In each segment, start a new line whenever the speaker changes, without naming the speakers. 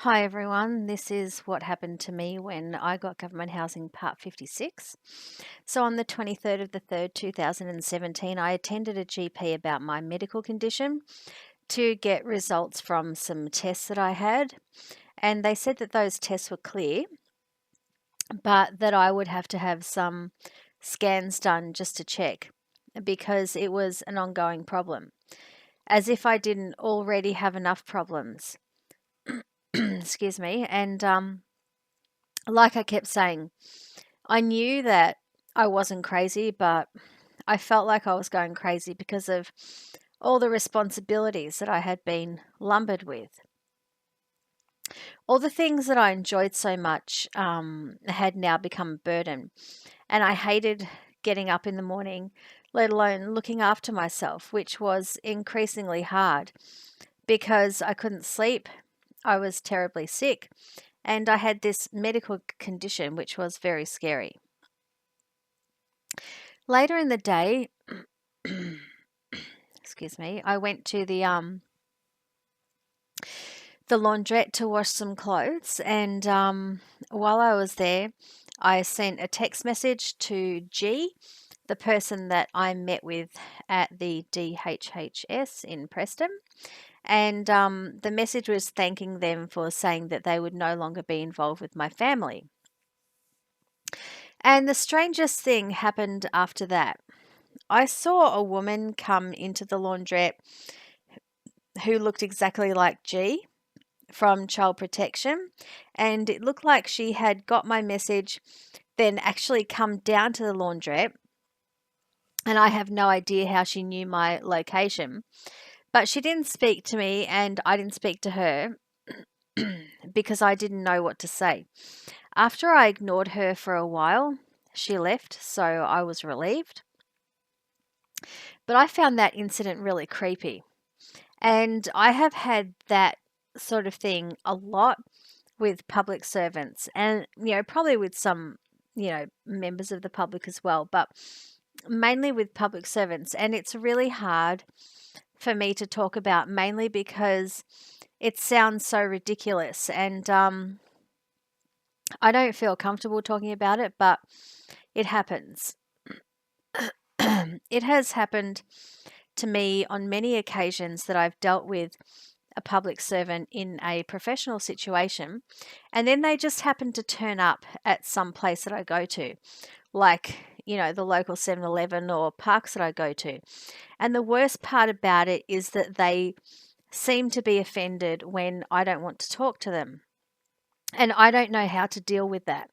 Hi everyone, this is what happened to me when I got government housing part 56. So on the 23rd of the 3rd, 2017, I attended a GP about my medical condition to get results from some tests that I had. And they said that those tests were clear, but that I would have to have some scans done just to check because it was an ongoing problem, as if I didn't already have enough problems. Excuse me. And like I kept saying, I knew that I wasn't crazy, but I felt like I was going crazy because of all the responsibilities that I had been lumbered with. All the things that I enjoyed so much had now become a burden, and I hated getting up in the morning, let alone looking after myself, which was increasingly hard because I couldn't sleep. I was terribly sick, and I had this medical condition which was very scary. Later in the day, excuse me, I went to the laundrette to wash some clothes, and while I was there, I sent a text message to G, the person that I met with at the DHHS in Preston. And the message was thanking them for saying that they would no longer be involved with my family. And the strangest thing happened after that. I saw a woman come into the laundrette who looked exactly like G from Child Protection, and it looked like she had got my message, then actually come down to the laundrette. And I have no idea how she knew my location, but she didn't speak to me, and I didn't speak to her because I didn't know what to say. After I ignored her for a while, she left, so I was relieved. But I found that incident really creepy. And I have had that sort of thing a lot with public servants and, probably with some, members of the public as well, but mainly with public servants. And it's really hard for me to talk about, mainly because it sounds so ridiculous. And I don't feel comfortable talking about it, but it happens. It has happened to me on many occasions that I've dealt with a public servant in a professional situation, and then they just happen to turn up at some place that I go to, like, the local 7-Eleven or parks that I go to. And the worst part about it is that they seem to be offended when I don't want to talk to them. And I don't know how to deal with that.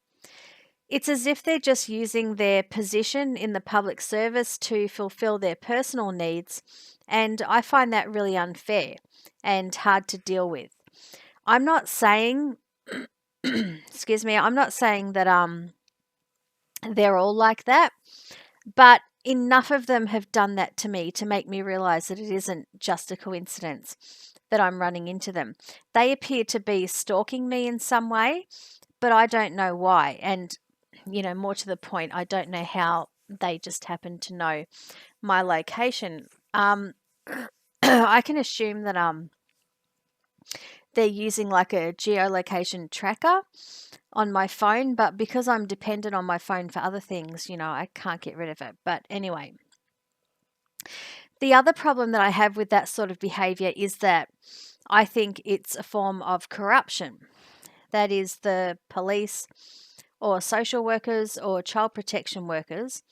It's as if they're just using their position in the public service to fulfill their personal needs, and I find that really unfair and hard to deal with. I'm not saying, excuse me, I'm not saying that they're all like that, but enough of them have done that to me to make me realize that it isn't just a coincidence that I'm running into them. They appear to be stalking me in some way, but I don't know why. And more to the point, I don't know how they just happen to know my location. I can assume that they're using like a geolocation tracker on my phone, but because I'm dependent on my phone for other things, I can't get rid of it. But anyway, the other problem that I have with that sort of behavior is that I think it's a form of corruption. That is, the police or social workers or child protection workers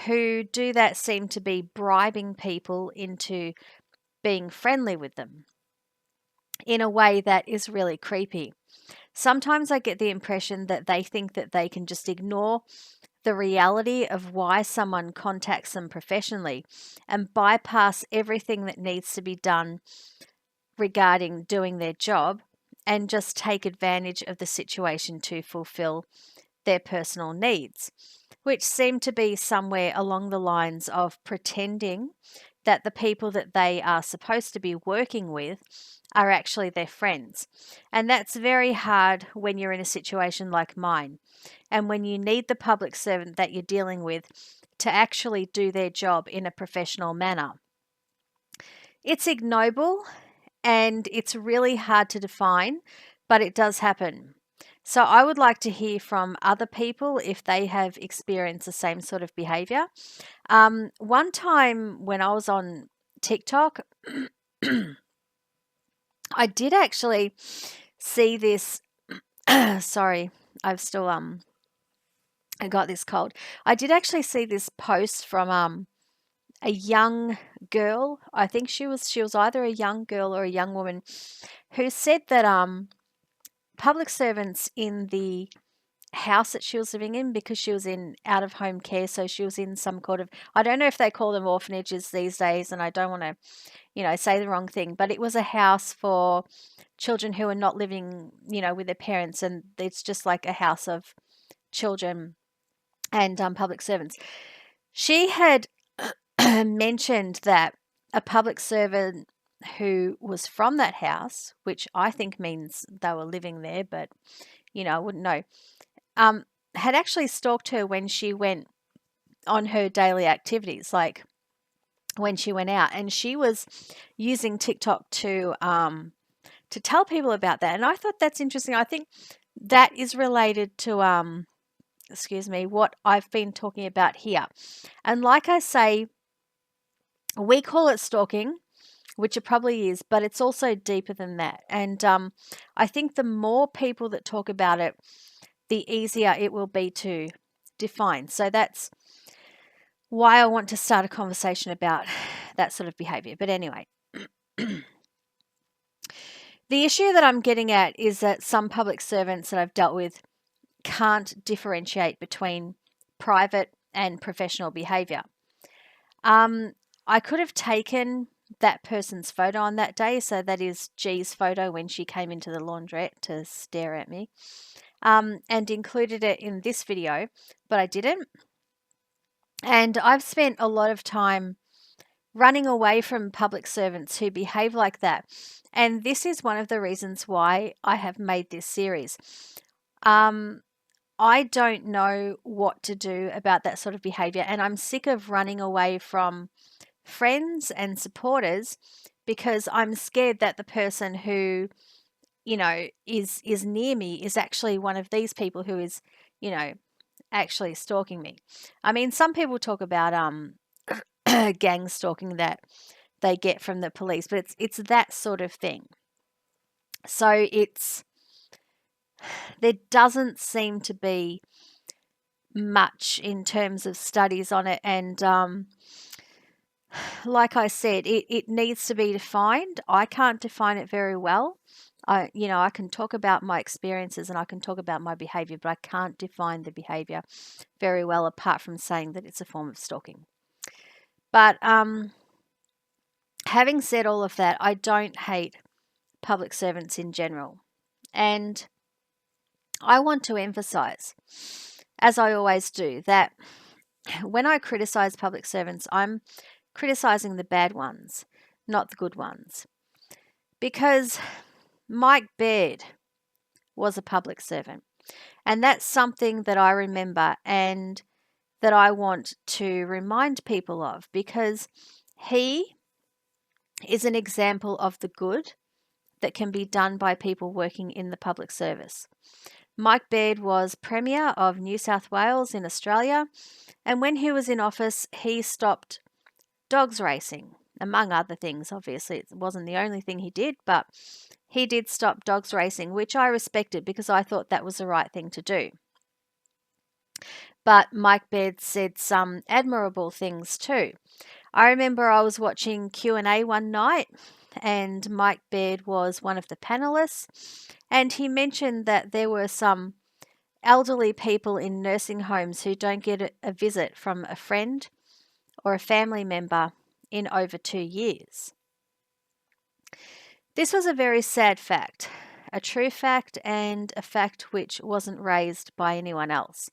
who do that seem to be bribing people into being friendly with them in a way that is really creepy. Sometimes I get the impression that they think that they can just ignore the reality of why someone contacts them professionally and bypass everything that needs to be done regarding doing their job and just take advantage of the situation to fulfill their personal needs, which seem to be somewhere along the lines of pretending that the people that they are supposed to be working with are actually their friends. And that's very hard when you're in a situation like mine and when you need the public servant that you're dealing with to actually do their job in a professional manner. It's ignoble and it's really hard to define, but it does happen. So I would like to hear from other people if they have experienced the same sort of behavior. One time when I was on TikTok, I did actually see this. Sorry, I've still I got this cold. I did actually see this post from a young girl. I think she was either a young girl or a young woman who said that public servants in the house that she was living in, because she was in out of home care, so she was in some kind of, I don't know if they call them orphanages these days, and I don't want to say the wrong thing, but it was a house for children who are not living with their parents, and it's just like a house of children and public servants. She had mentioned that a public servant who was from that house, which I think means they were living there, but I wouldn't know, had actually stalked her when she went on her daily activities, like when she went out, and she was using TikTok to tell people about that. And I thought that's interesting. I think that is related to what I've been talking about here. And like I say, we call it stalking, which it probably is, but it's also deeper than that. And I think the more people that talk about it, the easier it will be to define. So that's why I want to start a conversation about that sort of behavior. But anyway, the issue that I'm getting at is that some public servants that I've dealt with can't differentiate between private and professional behavior. I could have taken that person's photo on that day. So that is G's photo when she came into the laundrette to stare at me, and included it in this video, but I didn't. And I've spent a lot of time running away from public servants who behave like that. And this is one of the reasons why I have made this series. I don't know what to do about that sort of behavior, and I'm sick of running away from friends and supporters because I'm scared that the person who is near me is actually one of these people who is actually stalking me. I mean, some people talk about gang stalking that they get from the police, but it's that sort of thing. So there doesn't seem to be much in terms of studies on it, and like I said, it needs to be defined. I can't define it very well. I can talk about my experiences and I can talk about my behavior, but I can't define the behavior very well apart from saying that it's a form of stalking. But having said all of that, I don't hate public servants in general. And I want to emphasize, as I always do, that when I criticize public servants, I'm criticizing the bad ones, not the good ones. Because Mike Baird was a public servant. And that's something that I remember and that I want to remind people of, because he is an example of the good that can be done by people working in the public service. Mike Baird was Premier of New South Wales in Australia, and when he was in office, he stopped dogs racing, among other things. Obviously, it wasn't the only thing he did, but he did stop dogs racing, which I respected because I thought that was the right thing to do. But Mike Baird said some admirable things too. I remember I was watching Q&A one night and Mike Baird was one of the panelists, and he mentioned that there were some elderly people in nursing homes who don't get a visit from a friend or a family member in over 2 years. This was a very sad fact, a true fact, and a fact which wasn't raised by anyone else.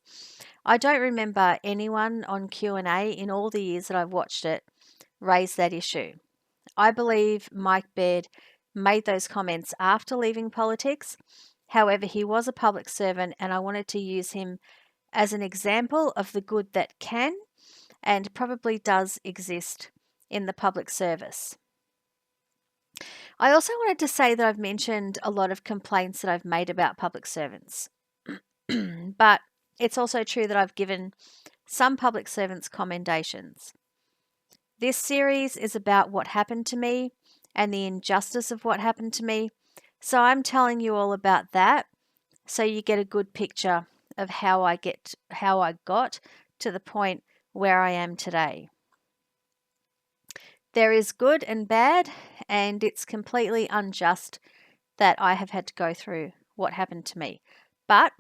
I don't remember anyone on Q&A in all the years that I've watched it raise that issue. I believe Mike Baird made those comments after leaving politics. However, he was a public servant, and I wanted to use him as an example of the good that can and probably does exist in the public service. I also wanted to say that I've mentioned a lot of complaints that I've made about public servants, but it's also true that I've given some public servants commendations. This series is about what happened to me and the injustice of what happened to me, so I'm telling you all about that so you get a good picture of how I got to the point where I am today. There is good and bad, and it's completely unjust that I have had to go through what happened to me. But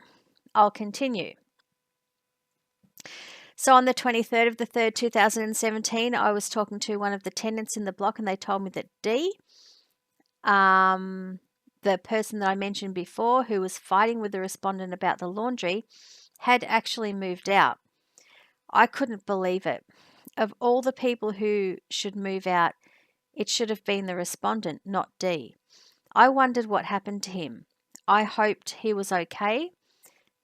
I'll continue. So on the 23rd of the 3rd, 2017, I was talking to one of the tenants in the block, and they told me that Dee, the person that I mentioned before who was fighting with the respondent about the laundry, had actually moved out. I couldn't believe it. Of all the people who should move out, it should have been the respondent, not Dee. I wondered what happened to him. I hoped he was okay,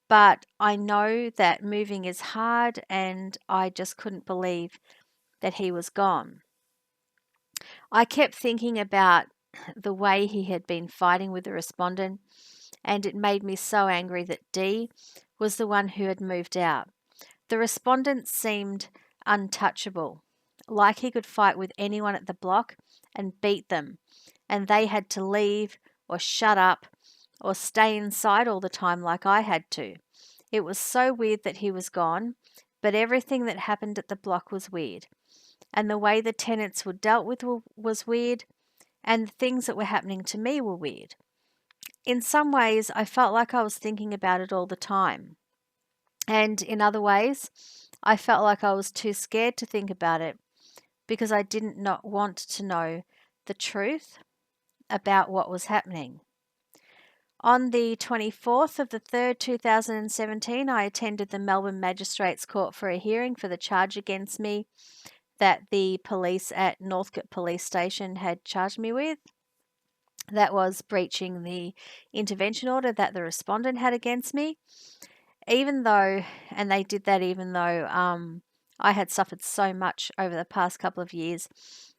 but I know that moving is hard, and I just couldn't believe that he was gone. I kept thinking about the way he had been fighting with the respondent, and it made me so angry that Dee was the one who had moved out. The respondent seemed untouchable, like he could fight with anyone at the block and beat them, and they had to leave or shut up or stay inside all the time like I had to. It was so weird that he was gone, but everything that happened at the block was weird. And the way the tenants were dealt with was weird, and the things that were happening to me were weird. In some ways, I felt like I was thinking about it all the time. And in other ways, I felt like I was too scared to think about it because I didn't not want to know the truth about what was happening. On the 24th of the 3rd, 2017, I attended the Melbourne Magistrates Court for a hearing for the charge against me that the police at Northcote Police Station had charged me with. That was breaching the intervention order that the respondent had against me. They did that even though I had suffered so much over the past couple of years,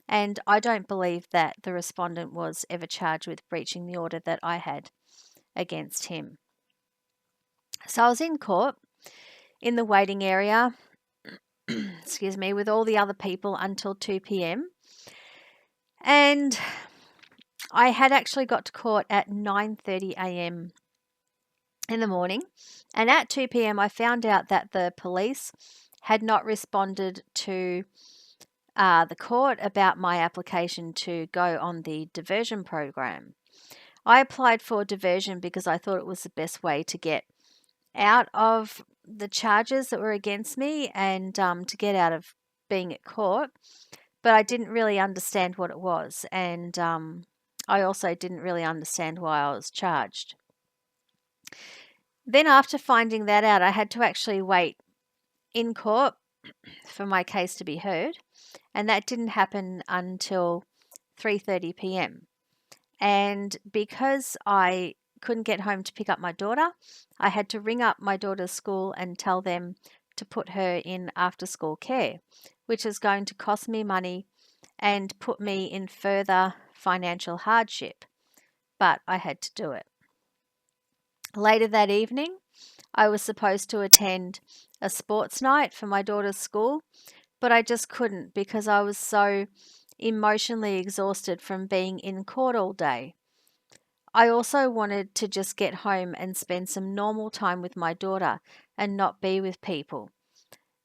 and I don't believe that the respondent was ever charged with breaching the order that I had against him. So I was in court in the waiting area, excuse me, with all the other people until 2 p.m. And I had actually got to court at 9:30 a.m. in the morning, and at 2 p.m. I found out that the police had not responded to the court about my application to go on the diversion program. I applied for diversion because I thought it was the best way to get out of the charges that were against me and to get out of being at court, but I didn't really understand what it was, and I also didn't really understand why I was charged. Then after finding that out, I had to actually wait in court for my case to be heard, and that didn't happen until 3:30 p.m. And because I couldn't get home to pick up my daughter, I had to ring up my daughter's school and tell them to put her in after-school care, which is going to cost me money and put me in further financial hardship. But I had to do it. Later that evening, I was supposed to attend a sports night for my daughter's school, but I just couldn't because I was so emotionally exhausted from being in court all day. I also wanted to just get home and spend some normal time with my daughter and not be with people.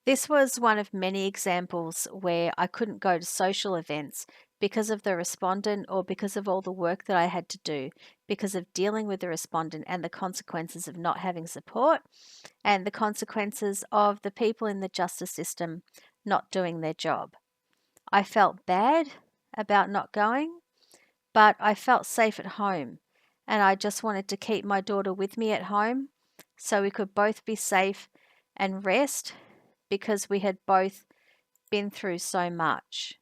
This was one of many examples where I couldn't go to social events because of the respondent or because of all the work that I had to do, because of dealing with the respondent and the consequences of not having support and the consequences of the people in the justice system not doing their job. I felt bad about not going, but I felt safe at home, and I just wanted to keep my daughter with me at home so we could both be safe and rest because we had both been through so much.